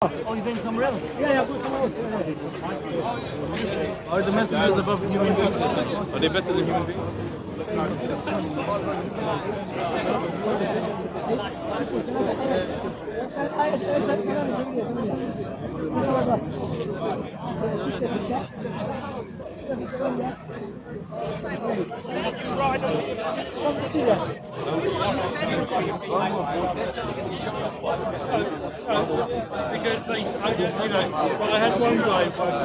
Oh, you've been somewhere else? Yeah, I've got somewhere else. Are the messengers above human beings? Are they better than human beings? Because I had one guy working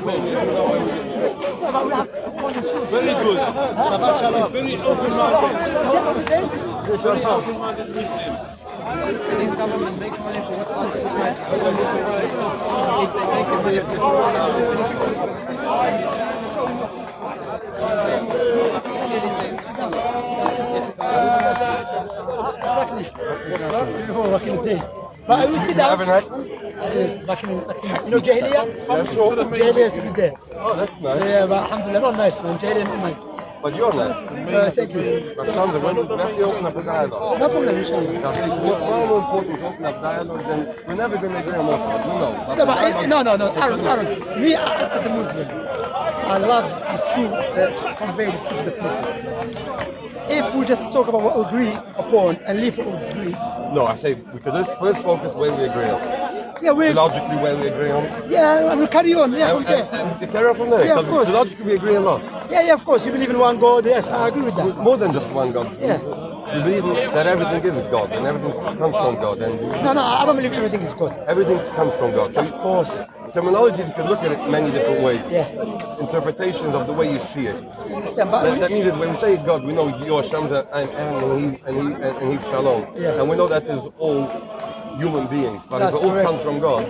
with me. Very good. Very open-minded Muslim. These government make money for what other society if they make it Back in the days. But I will sit down. Yes, back in Jahiliyyah? Yeah, sure. Jahiliyyah is good there. Oh, that's nice. Yeah, but alhamdulillah, not nice, man. Jahiliyyah not nice. But you're nice. Thank you. But Sandra, when we have to open up a dialogue. No problem, inshallah. It's far more important to open up dialogue than we're never going to agree on most of it. No. No, Aaron. Me, as a Muslim, I love the truth, to convey the truth to the people. If we just talk about what we agree upon and leave what we disagree. No, I say we could just first focus where we agree on. Yeah, logically where we agree on. Yeah, and we'll carry on. Yeah, from there. And carry on from there. Yeah, of course. Logically we agree a lot. Yeah, of course. You believe in one God. Yes, I agree with that. More than just one God. Yeah. We believe that everything is God and everything comes from God. And No, I don't believe everything is God. everything comes from God. Of course. Terminology, you can look at it many different ways. Yeah. Interpretations of the way you see it. I understand, but That means that when we say God, we know you're Shamsa and he's Shalom. Yeah. And we know that is all human beings. But That's if it all correct. comes from God,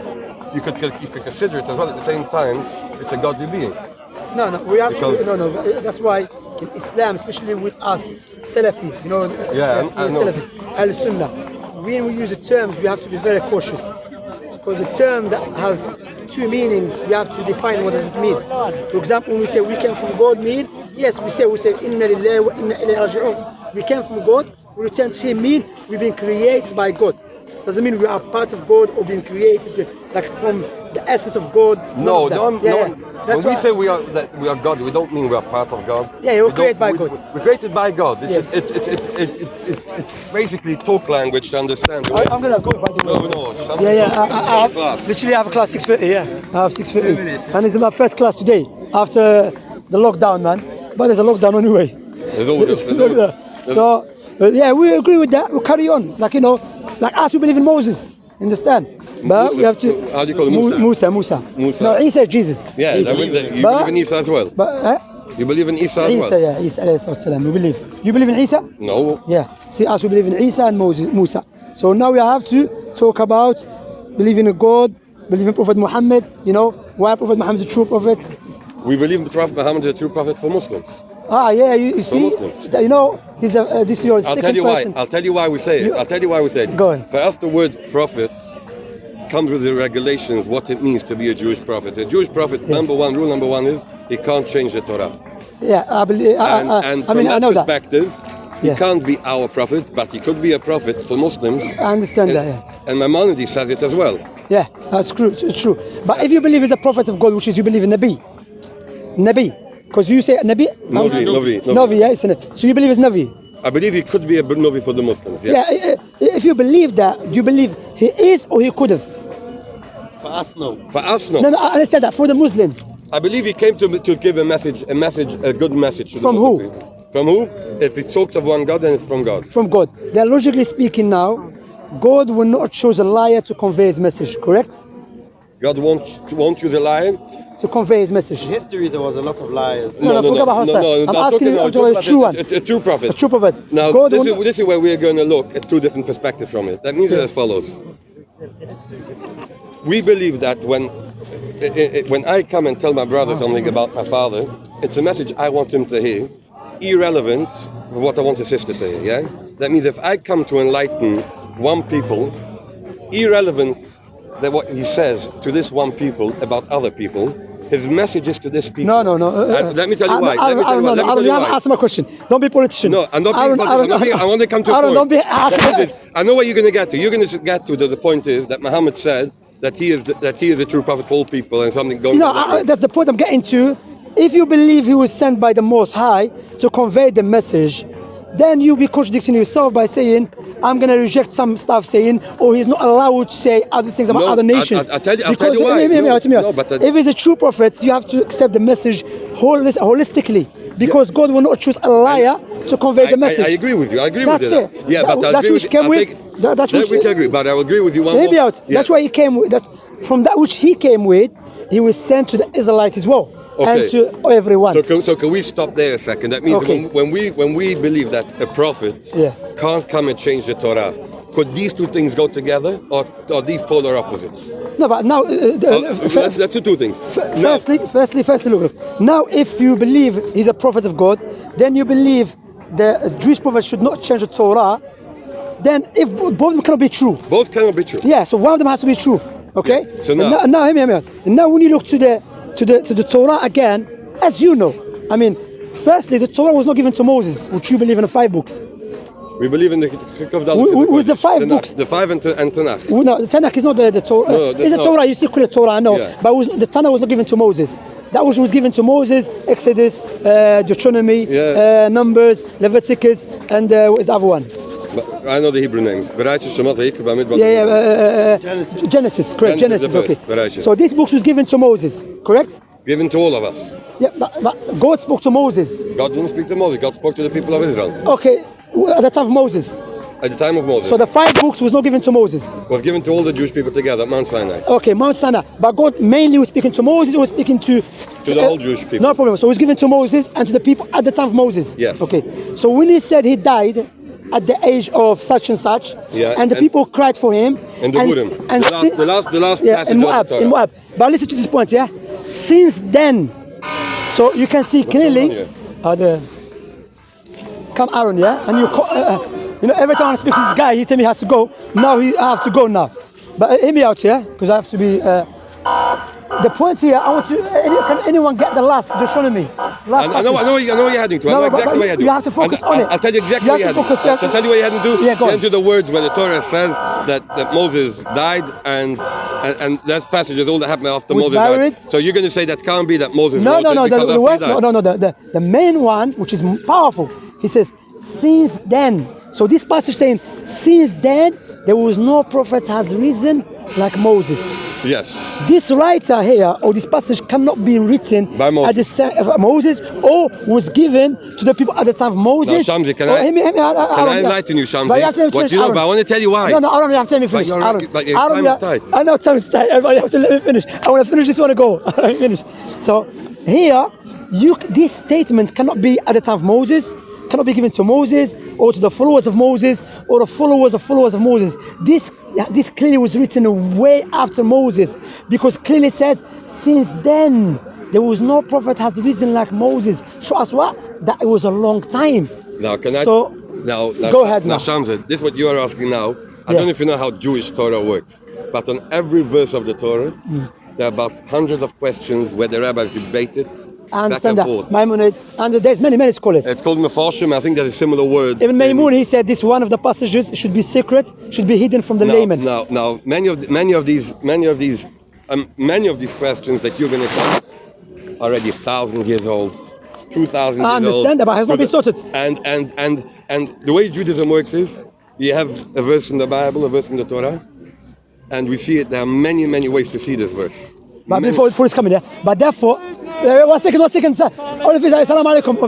you could consider it as well at the same time, it's a godly being. No, we have Because- to. No. That's why in Islam, especially with us Salafis, Salafis, Al-Sunnah, when we use the terms, we have to be very cautious. Because the term that has two meanings, we have to define what does it mean. For example, when we say we came from God, mean yes, we say Inna lillahi wa inna ilayhi raji'un. We came from God, we return to Him. Mean we've been created by God. Doesn't mean we are part of God or being created like from the essence of God. No. That's When we why- say we are God, we don't mean we are part of God. Yeah, you're created by God. We're created by God. Yes. It's basically talk language to understand. I'm gonna go by the way. No. I literally have a class 6:30. Yeah, I have 6:30, and it's my first class today after the lockdown, man. But there's a lockdown anyway. So yeah, we agree with that. We carry on, like us. We believe in Moses. Understand? But we have to. How do you call him? Musa. No, Isa is Jesus. Yeah, Isa. you believe in Isa as well. But You believe in Isa as Isa, well. yeah, Isa alayhi salam. We believe. You believe in Isa? No. Yeah. See, us we believe in Isa and Musa. So now we have to talk about believing in God, believing in Prophet Muhammad. Why Prophet Muhammad is a true prophet. We believe in Prophet Muhammad is a true prophet for Muslims. Yeah, you see, Muslims. this is your I'll second tell you why. person. I'll tell you why we say it. Go on. For us, the word prophet comes with the regulations, what it means to be a Jewish prophet. The Jewish prophet, rule number one is he can't change the Torah. Yeah, I believe. And from I know that perspective, he Yeah. can't be our prophet, but he could be a prophet for Muslims. I understand that. Yeah. And Maimonides says it as well. Yeah, that's true. It's true. But if you believe he's a prophet of God, which is you believe in Nabi, because you say Nabi. Nabi, yeah, isn't it? So you believe it's Nabi. I believe he could be a Nabi for the Muslims. Yeah. Yeah. If you believe that, do you believe he is or he could have? For us, no. For us, no. No, I understand that. For the Muslims. I believe he came to give a good message. To From the who? Muslim people. From who? If it talks of one God, then it's from God. From God. Then logically speaking now, God will not choose a liar to convey his message, correct? God won't use a lion. To convey his message. In history, there was a lot of liars. No, forget about Hassan. I'm asking you about a true one. A true prophet. A true prophet. Now, God this is where we're going to look at two different perspectives from it. That means as follows. We believe that when I come and tell my brother something about my father, it's a message I want him to hear, irrelevant of what I want his sister to hear, yeah? That means if I come to enlighten one people, irrelevant that what he says to this one people about other people, His message is to this people. No. Let me tell you why. Aaron, you haven't answered my question. Don't be politician. No, I'm not being politician. I want to come to a point. Don't be. I know what you're going to get to. You're going to get to the point is that Muhammad said that he is the true prophet for all people and something going on. That's the point I'm getting to. If you believe he was sent by the Most High to convey the message, then you'll be contradicting yourself by saying, I'm going to reject some stuff saying, he's not allowed to say other things about other nations. I'll tell you why. If he's a true prophet, you have to accept the message holistically. Because God will not choose a liar to convey the message. I agree with you. I agree with you. That's it. Yeah, but that's which came with. That's which we can agree. But I will agree with you one more. Yeah. That's why he came with. From that which he came with, he was sent to the Israelites as well. And to everyone. So can we stop there a second? That means when we believe that a prophet can't come and change the Torah, could these two things go together, or are these polar opposites? No, but now that's the two things. Firstly, look. Now, if you believe he's a prophet of God, then you believe the Jewish prophet should not change the Torah. Then, if both of them cannot be true. Both cannot be true. Yeah. So one of them has to be true. Okay. Yeah. So now, hear me. Now, when you look to the Torah again, as you know, I mean, firstly, the Torah was not given to Moses, which you believe in the 5 books. We believe in the with the 5 books. The 5 and Tanakh. No, the Tanakh is not the Torah. No, it's the Torah. You still call it Torah, I know. Yeah. But the Tanakh was not given to Moses. That was given to Moses, Exodus, Deuteronomy, Numbers, Leviticus, and what is the other one? I know the Hebrew names. Genesis, correct. Genesis, okay. So this book was given to Moses, correct? Given to all of us. Yeah, but God spoke to Moses. God didn't speak to Moses. God spoke to the people of Israel. Okay, at the time of Moses. At the time of Moses. So the 5 books was not given to Moses. Was given to all the Jewish people together at Mount Sinai. Okay, Mount Sinai. But God mainly was speaking to Moses. Or was speaking to the whole Jewish people. No problem. So it was given to Moses and to the people at the time of Moses. Yes. Okay. So when he said he died at the age of such and such, and the people cried for him. And the last passage in Moab. But listen to this point, yeah. Since then, so you can see clearly. Come Aaron, yeah, and you know, every time I speak to this guy, he tells me he has to go. Now I have to go now. But hear me out here, because I have to be. The point here, I want to. Can anyone get the last Deuteronomy? I know what you're heading to. I know exactly what you're heading to. You have to focus on it. I'll tell you exactly what you're heading to. I'll tell you what you're heading to. Yeah, go on. Into the words where the Torah says that Moses died, and that passage is all that happened after Moses died. So you're going to say that can't be that Moses wrote it because after he died. The main one, which is powerful, he says, since then. So this passage saying, since then, there was no prophet has risen like Moses. Yes. This writer here, or this passage cannot be written by Moses. At the time of Moses, or was given to the people at the time of Moses. Now, Shamsi, can I enlighten you, Shamsi? But I want to tell you why. No, Aaron, you have to let me finish. But time is tight. I know time is tight. Everybody have to let me finish. I want to finish this one to go. Finish. So here, this statement cannot be at the time of Moses, cannot be given to Moses, or to the followers of Moses, or the followers of Moses. This clearly was written way after Moses, because clearly says, since then, there was no prophet has risen like Moses. Show us what? That it was a long time. Now, go ahead now. Shamsa, this is what you are asking now. I don't know if you know how Jewish Torah works, but on every verse of the Torah, there are about hundreds of questions where the rabbis debate it. I understand that. Maimonides, and there's many scholars. It's called Mefarshim. I think there's a similar word. Even Maimon, he said this one of the passages should be secret, should be hidden from the layman. Now, many of these questions that you're going to ask are already 1,000 years old, 2,000 years old. I understand that, but it has not been sorted. And the way Judaism works is, you have a verse from the Bible, a verse from the Torah, and we see it. There are many ways to see this verse. But before it's coming, but therefore, one second. All of his salam alaikum.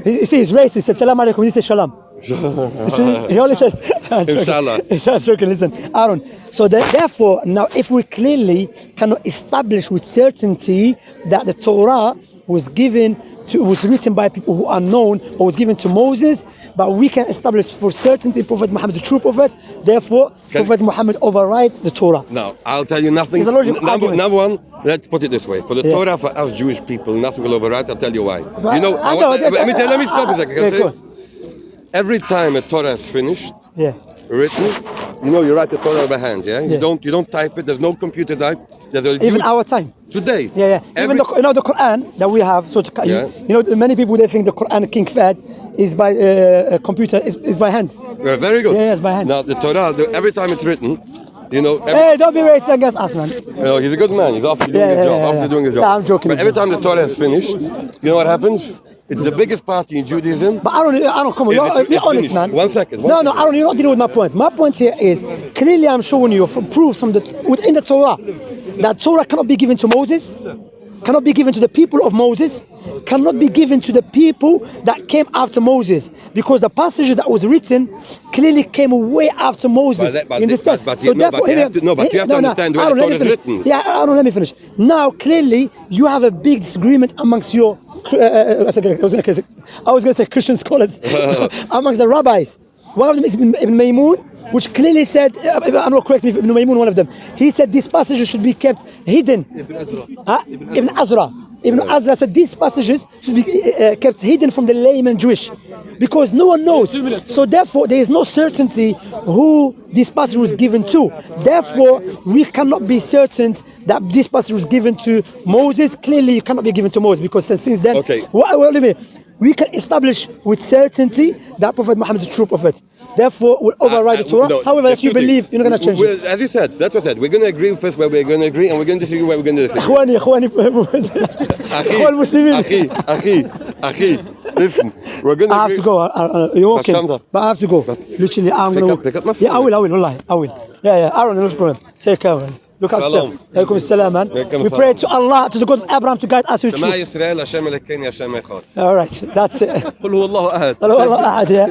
He says he's racist. He said salam alaikum. He says shalom. You see, he only said inshallah. Listen, Aaron. So therefore, now if we clearly cannot establish with certainty that the Torah was written by people who are known, or was given to Moses, but we can establish for certainty Prophet Muhammad is the true prophet. Therefore, Prophet Muhammad override the Torah. Now, I'll tell you nothing. Number one, let's put it this way: for the Torah, for us Jewish people, nothing will override. I'll tell you why. But let me stop a second. Every time a Torah is finished, written, you write the Torah by hand. You don't type it. There's no computer type. Even our time. Today. Yeah. Even the Quran that we have. So many people they think the Quran King Fahd is by computer, is by hand. Very good. Yeah, it's by hand. Now the Torah, every time it's written, hey, don't be racist against us, man. He's a good man. He's after doing his job. After doing his job. Nah, I'm joking. But every time the Torah is finished, you know what happens? It's the biggest party in Judaism. But I don't come on. Be honest, finished. man. One second. No, Aaron, you're not dealing with my point. My point here is clearly I'm showing you from proofs from within the Torah that Torah cannot be given to Moses, cannot be given to the people of Moses, cannot be given to the people that came after Moses, because the passages that was written clearly came way after Moses. You understand? But you have to understand where the Torah is written. Yeah, Aaron, let me finish. Now, clearly, you have a big disagreement amongst your, I was going to say Christian scholars, amongst the rabbis. One of them is Ibn Maymun, which clearly said, I don't know, correct me if Ibn Maymun, one of them, he said these passages should be kept hidden. Ibn Azra. Ibn Azra said these passages should be kept hidden from the layman Jewish, because no one knows. So therefore, there is no certainty who this passage was given to. Therefore, we cannot be certain that this passage was given to Moses. Clearly, it cannot be given to Moses, because since then, we can establish with certainty that Prophet Muhammad is a true prophet. Therefore, we'll override the Torah. However, as you believe, you're not going to change it. As you said, that's what I said. We're going to agree first where we're going to agree, and we're going to disagree where we're going to disagree. Akhi, listen, we're going to I have to go. You're okay. But I have to go. Literally, I'm going to... Pick up my phone. Yeah, I will. Yeah, Aaron, no problem. Say care, man. Look after yourself. Alaikum assalam, man. We pray to Allah, to the God of Abraham, to guide us to truth. All right, that's it. قل هو الله أحد. قل هو الله أحد, yeah.